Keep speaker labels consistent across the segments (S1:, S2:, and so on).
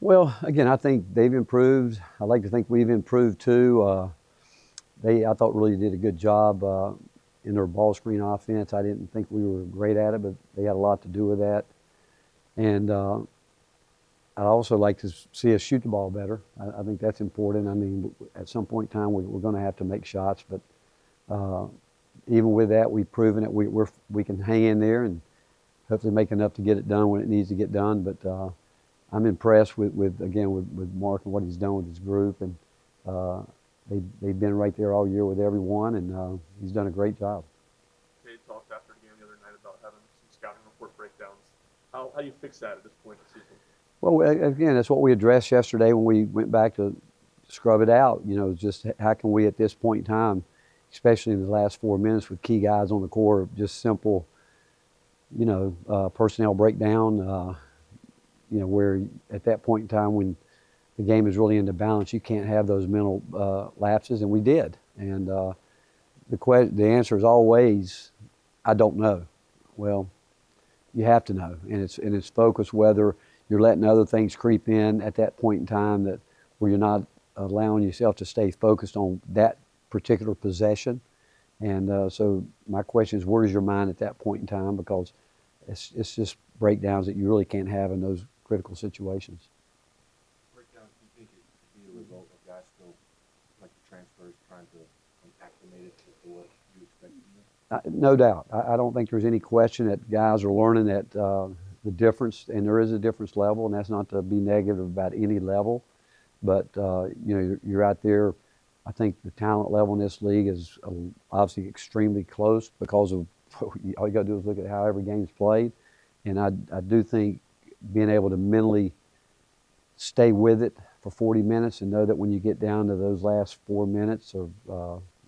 S1: Well, again, I think they've improved. I like to think we've improved too. I thought, really did a good job in their ball screen offense. I didn't think we were great at it, but they had a lot to do with that. And I'd also like to see us shoot the ball better. I think that's important. I mean, at some point in time, we're going to have to make shots, but even with that, we've proven that we can hang in there and hopefully make enough to get it done when it needs to get done. But I'm impressed with Mark and what he's done with his group, and they've been right there all year with everyone, and he's done a great job.
S2: They talked after the game the other night about having some scouting report breakdowns. How do you fix that at this point in the season?
S1: Well, again, that's what we addressed yesterday when we went back to scrub it out. Just how can we at this point in time, especially in the last 4 minutes with key guys on the court, just simple, personnel breakdown. Where at that point in time when the game is really into balance, you can't have those mental lapses, and we did. And the answer is always, I don't know. Well, you have to know, and it's focused whether you're letting other things creep in at that point in time where you're not allowing yourself to stay focused on that particular possession. And so my question is, where's your mind at that point in time? Because it's just breakdowns that you really can't have in those critical situations.
S3: Breakdowns, do you think it could be a result of guys still, like the transfers, trying to acclimate it to what you expect from them?
S1: No doubt. I don't think there's any question that guys are learning that the difference, and there is a difference level, and that's not to be negative about any level, but you're out there. I think the talent level in this league is obviously extremely close because of all you got to do is look at how every game's played, and I do think being able to mentally stay with it for 40 minutes and know that when you get down to those last 4 minutes and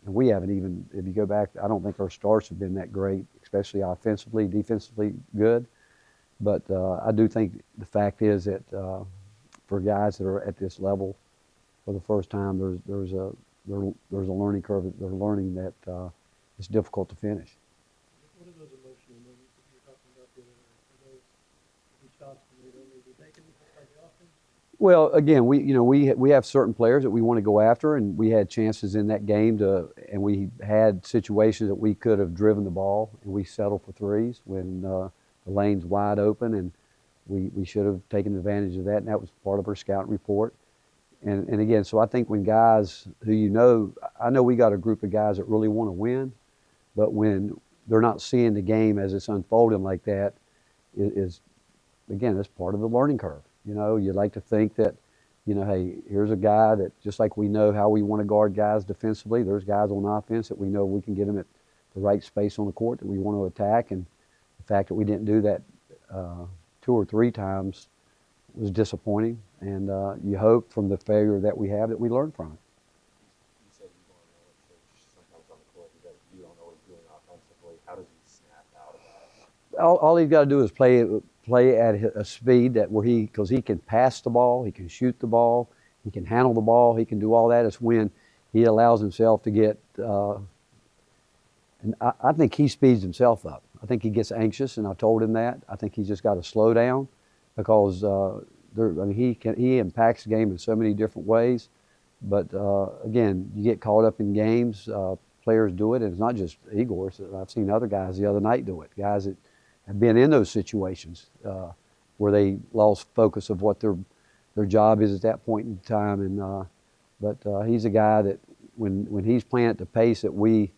S1: we haven't even, if you go back, I don't think our starts have been that great, especially offensively, defensively good. But I do think the fact is that for guys that are at this level for the first time, there's a learning curve that they're learning that it's difficult to finish.
S4: What are those emotional moments that you're talking about the other night? Are those shots that they don't need to be taken by the offense?
S1: Well, again, we have certain players that we want to go after, and we had chances in that game and we had situations that we could have driven the ball, and we settled for threes when the lane's wide open, and we should have taken advantage of that, and that was part of our scouting report. And again, so I think when guys who I know we got a group of guys that really want to win, but when they're not seeing the game as it's unfolding like that, again, that's part of the learning curve. You'd like to think that, hey, here's a guy that just like we know how we want to guard guys defensively, there's guys on offense that we know we can get them at the right space on the court that we want to attack. And the fact that we didn't do that 2 or 3 times was disappointing. And you hope from the failure that we have that we learn from it.
S3: You said you want to know what things sometimes on the court you don't know what he's doing offensively. How does he snap out of that?
S1: All he's got to do is play at a speed because he can pass the ball, he can shoot the ball, he can handle the ball, he can do all that. It's when he allows himself to get, and I think he speeds himself up. I think he gets anxious, and I told him that. I think he's just got to slow down because he impacts the game in so many different ways. But again, you get caught up in games. Players do it, and it's not just Igor. I've seen other guys the other night do it. Guys that have been in those situations where they lost focus of what their job is at that point in time. And but he's a guy that when he's playing at the pace that we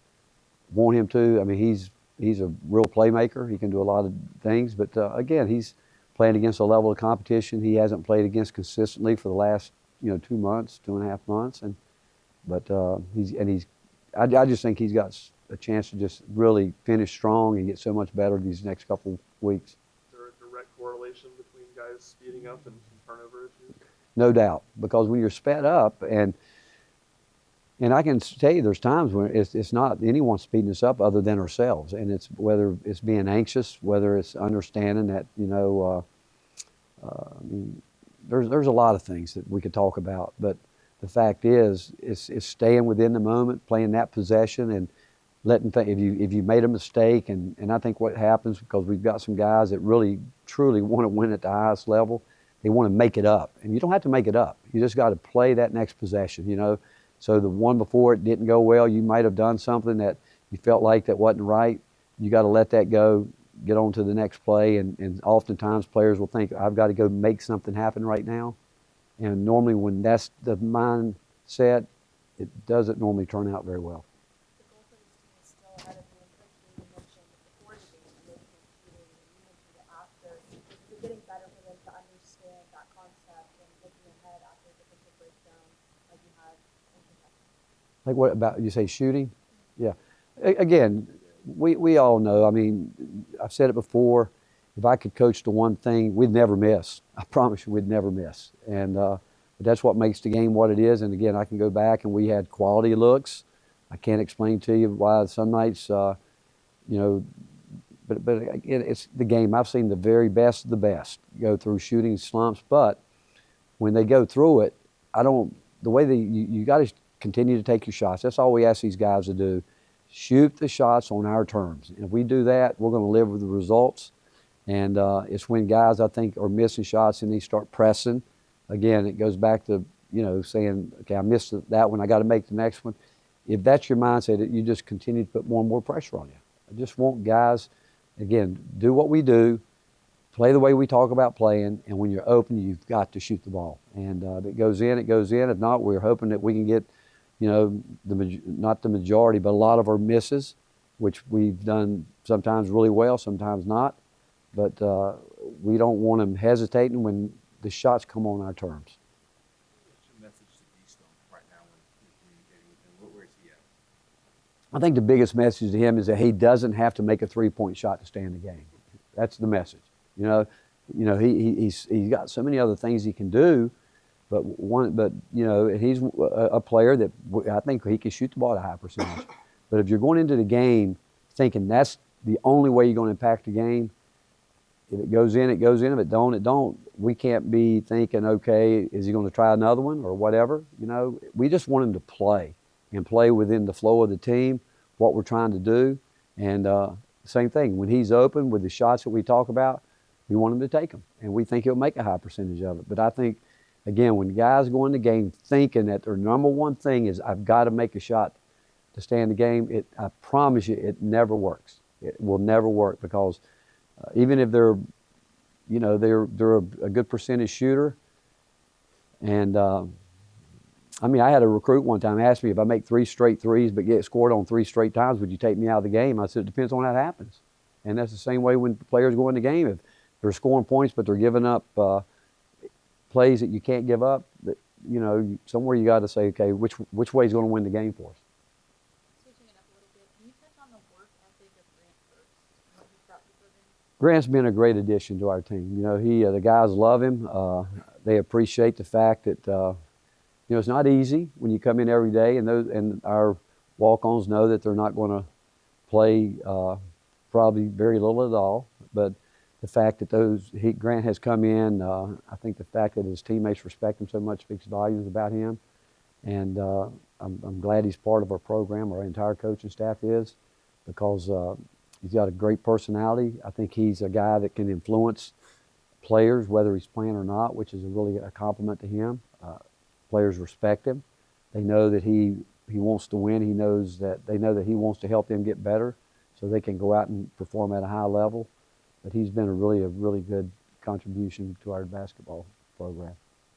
S1: want him to, I mean, he's a real playmaker. He can do a lot of things. But again, he's playing against a level of competition he hasn't played against consistently for the last 2 months, 2.5 months. I just think he's got a chance to just really finish strong and get so much better these next couple weeks.
S2: Is there a direct correlation between guys speeding up and some turnover issues?
S1: No doubt, because when you're sped up, and I can tell you there's times when it's not anyone speeding us up other than ourselves, and it's whether it's being anxious, whether it's understanding that there's a lot of things that we could talk about, but the fact is it's staying within the moment, playing that possession, and letting if you made a mistake, and I think what happens, because we've got some guys that really truly want to win at the highest level, they want to make it up, and you don't have to make it up. You just got to play that next possession, you know. So the one before it didn't go well, you might have done something that you felt like that wasn't right. You got to let that go, get on to the next play, and oftentimes players will think, I've got to go make something happen right now. And normally when that's the mindset, it doesn't normally turn out very well.
S5: The goal for this team is still ahead of you, and like you mentioned before the game, maybe competing, and you mentioned it after. Is it getting better for them to understand that concept and looking ahead after the defensive breakdown like you had in Kentucky?
S1: Like what about, you say shooting? Yeah. Again, we all know, I mean, I've said it before, if I could coach the one thing, we'd never miss. I promise you we'd never miss. And but that's what makes the game what it is. And again, I can go back and we had quality looks. I can't explain to you why some nights, you know, but again, it's the game. I've seen the very best of the best go through shooting slumps, but when they go through it, the way you got to continue to take your shots. That's all we ask these guys to do. Shoot the shots on our terms. And if we do that, we're going to live with the results. And it's when guys, I think, are missing shots and they start pressing. Again, it goes back to, you know, saying, okay, I missed that one, I got to make the next one. If that's your mindset, you just continue to put more and more pressure on you. I just want guys, again, do what we do, play the way we talk about playing, and when you're open, you've got to shoot the ball. And if it goes in, it goes in. If not, we're hoping that we can get, you know, not the majority, but a lot of our misses, which we've done sometimes really well, sometimes not. But we don't want them hesitating when the shots come on our terms.
S3: What's your message to Keystone right now when you're communicating with him? Where is he at?
S1: I think the biggest message to him is that he doesn't have to make a three-point shot to stay in the game. That's the message. You know, he's got so many other things he can do, but you know, he's a player that I think he can shoot the ball at a high percentage. But if you're going into the game thinking that's the only way you're going to impact the game, if it goes in, it goes in. If it don't, it don't. We can't be thinking, okay, is he going to try another one or whatever? You know, we just want him to play and play within the flow of the team, what we're trying to do. And same thing, when he's open with the shots that we talk about, we want him to take them. And we think he'll make a high percentage of it. But I think, again, when guys go in the game thinking that their number one thing is, I've got to make a shot to stay in the game, I promise you, it never works. It will never work because even if they're, you know, they're a good percentage shooter. And I mean, I had a recruit one time ask me if I make 3 straight threes but get scored on 3 straight times, would you take me out of the game? I said, it depends on how it happens. And that's the same way when players go in the game. If they're scoring points but they're giving up plays that you can't give up, that, you know, somewhere you got to say, okay, which way is going to win the game for us?
S5: Switching it up a little bit, can you touch on the work ethic of Grant first and what he's brought to the program?
S1: Grant's been a great addition to our team. You know, the guys love him. They appreciate the fact that, you know, it's not easy when you come in every day, and our walk-ons know that they're not going to play probably very little at all. But the fact that Grant has come in, I think the fact that his teammates respect him so much speaks volumes about him. And I'm glad he's part of our program. Our entire coaching staff is, because he's got a great personality. I think he's a guy that can influence players, whether he's playing or not, which is really a compliment to him. Players respect him. They know that he wants to win. They know that he wants to help them get better so they can go out and perform at a high level. But he's been a really good contribution to our basketball program.